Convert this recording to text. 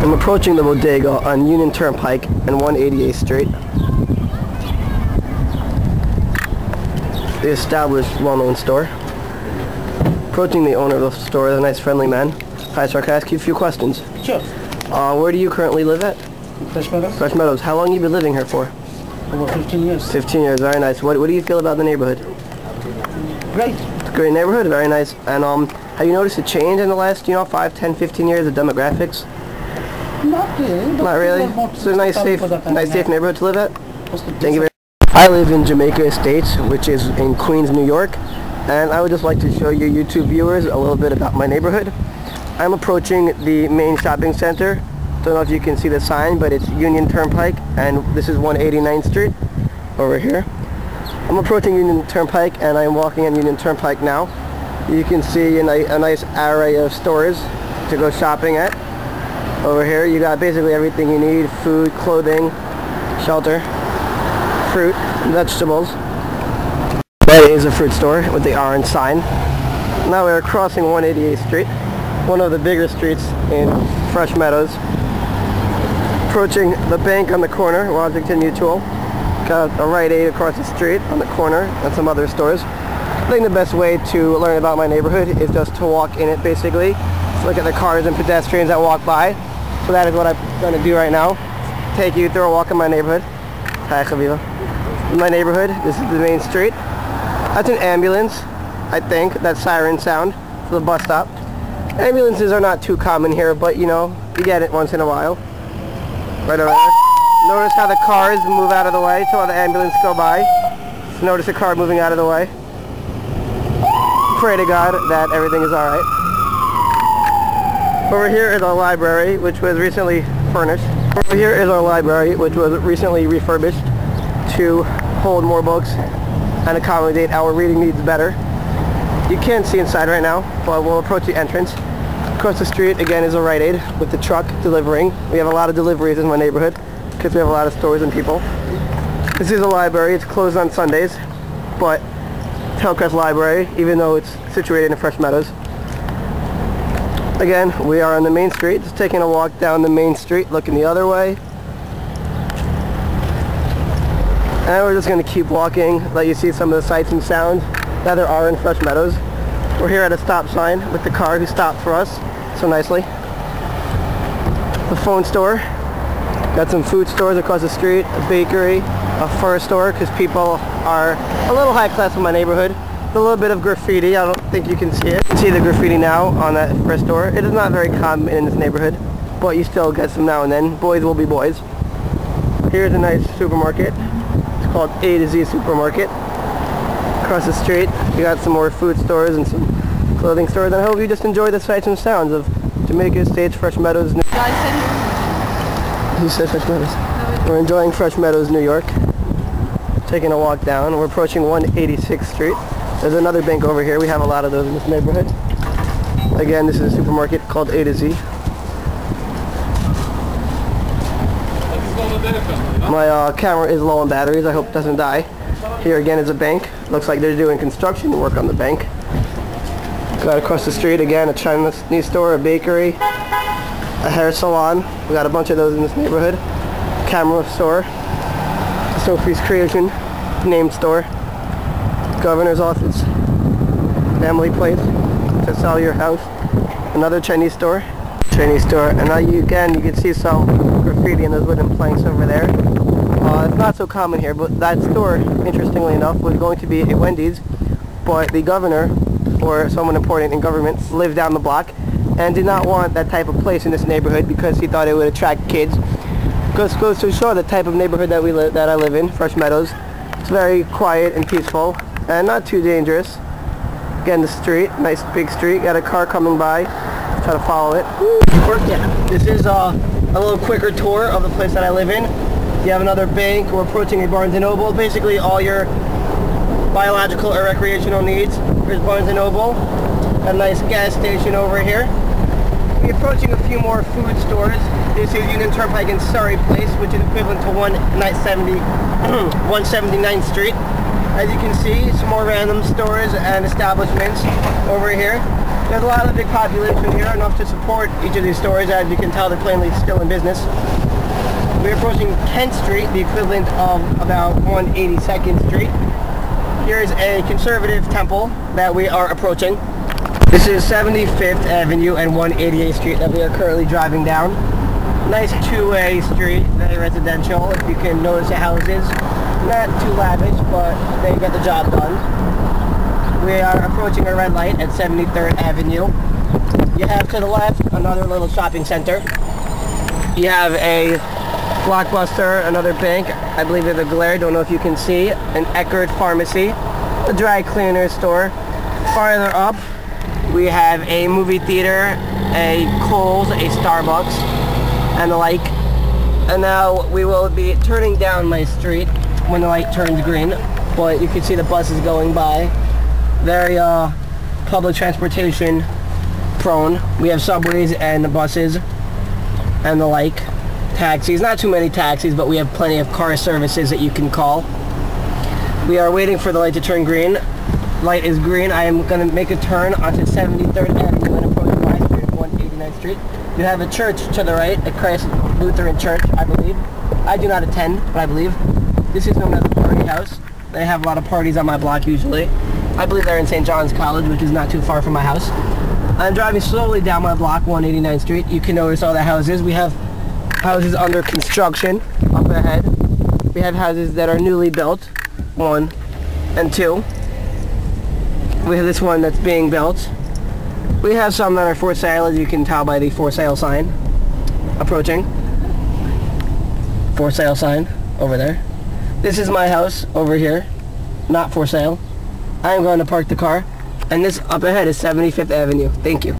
I'm approaching the bodega on Union Turnpike and 188th Street. The established, well-known store. Approaching the owner of the store, a nice friendly man. Hi sir, can I ask you a few questions? Sure. Where do you currently live at? Fresh Meadows. Fresh Meadows. How long have you been living here for? Over 15 years. 15 years, very nice. What do you feel about the neighborhood? Great. It's a great neighborhood, very nice. And have you noticed a change in the last, 5, 10, 15 years of demographics? Not really. Not really? It's a nice, safe neighborhood to live at? Thank you very much. I live in Jamaica Estates, which is in Queens, New York. And I would just like to show you YouTube viewers a little bit about my neighborhood. I'm approaching the main shopping center. Don't know if you can see the sign, but it's Union Turnpike, and this is 189th Street over here. I'm approaching Union Turnpike, and I'm walking on Union Turnpike now. You can see a nice array of stores to go shopping at. Over here, you got basically everything you need: food, clothing, shelter, fruit, vegetables. That is a fruit store with the orange sign. Now we're crossing 188th Street, one of the bigger streets in Fresh Meadows. Approaching the bank on the corner, Washington Mutual. Got a Rite Aid across the street on the corner and some other stores. I think the best way to learn about my neighborhood is just to walk in it, basically. Look at the cars and pedestrians that walk by. So that is what I'm going to do right now. Take you through a walk in my neighborhood. Hi, Khaviva. In my neighborhood, this is the main street. That's an ambulance, I think. That siren sound for the bus stop. Ambulances are not too common here, but you get it once in a while. Right over there. Notice how the cars move out of the way so while the ambulance go by. Notice the car moving out of the way. Pray to God that everything is alright. Over here is our library, which was recently furnished. Over here is our library, which was recently refurbished to hold more books and accommodate our reading needs better. You can't see inside right now, but we'll approach the entrance. Across the street again is a Rite Aid with the truck delivering. We have a lot of deliveries in my neighborhood because we have a lot of stores and people. This is a library. It's closed on Sundays, but Hillcrest Library, even though it's situated in Fresh Meadows. Again, we are on the main street, just taking a walk down the main street, looking the other way. And we're just going to keep walking, let you see some of the sights and sounds that there are in Fresh Meadows. We're here at a stop sign with the car who stopped for us so nicely. The phone store. Got some food stores across the street, a bakery, a fur store, because people are a little high class in my neighborhood. A little bit of graffiti. I don't think you can see it. You can see the graffiti now on that fur store. It is not very common in this neighborhood, but you still get some now and then. Boys will be boys. Here's a nice supermarket. It's called A to Z Supermarket. Across the street, we got some more food stores and some clothing stores. And I hope you just enjoy the sights and sounds of Jamaica Estates, Fresh Meadows. Who said Fresh Meadows? We're enjoying Fresh Meadows, New York. Taking a walk down. We're approaching 186th Street. There's another bank over here. We have a lot of those in this neighborhood. Again, this is a supermarket called A to Z. My camera is low on batteries. I hope it doesn't die. Here again is a bank. Looks like they're doing construction work on the bank. Got across the street again a Chinese store, a bakery, a hair salon. We got a bunch of those in this neighborhood. Camera store, Sophie's Creation, name store, governor's office, family place to sell your house, another Chinese store, and now you can see some graffiti in those wooden planks over there. It's not so common here, but that store, interestingly enough, was going to be a Wendy's, but the governor, or someone important in government, lived down the block and did not want that type of place in this neighborhood because he thought it would attract kids. Goes to show the type of neighborhood that I live in, Fresh Meadows. It's very quiet and peaceful and not too dangerous. Again, the street, nice big street. Got a car coming by. Try to follow it. This is a little quicker tour of the place that I live in. You have another bank. We're approaching a Barnes & Noble. Basically all your biological or recreational needs. Here's Barnes & Noble. A nice gas station over here. We're approaching a few more food stores. This is Union Turnpike and Surrey Place, which is equivalent to 179th Street. As you can see, some more random stores and establishments over here. There's a lot of big population here, enough to support each of these stores. As you can tell, they're plainly still in business. We're approaching Kent Street, the equivalent of about 182nd Street. Here's a conservative temple that we are approaching. This is 75th Avenue and 188th Street that we are currently driving down. Nice two-way street, very residential. If you can notice the houses, not too lavish, but they get the job done. We are approaching a red light at 73rd Avenue. You have to the left another little shopping center. You have a Blockbuster, another bank, I believe it's a Glare, don't know if you can see, an Eckerd Pharmacy, a dry cleaner store. Farther up, we have a movie theater, a Kohl's, a Starbucks, and the like. And now we will be turning down my street when the light turns green, but you can see the buses going by. Very public transportation prone. We have subways and buses and the like. Taxis, not too many taxis, but we have plenty of car services that you can call. We are waiting for the light to turn green. Light is green. I am going to make a turn onto 73rd Avenue and approach my street, 189th Street. You have a church to the right, a Christ Lutheran church, I believe. I do not attend, but I believe. This is known as the Party House. They have a lot of parties on my block usually. I believe they're in St. John's College, which is not too far from my house. I'm driving slowly down my block, 189th Street. You can notice all the houses. We have houses under construction up ahead. We have houses that are newly built, 1 and 2. We have this one that's being built. We have some that are for sale, as you can tell by the for sale sign approaching. For sale sign over there. This is my house over here, not for sale. I am going to park the car, and this up ahead is 75th Avenue. Thank you.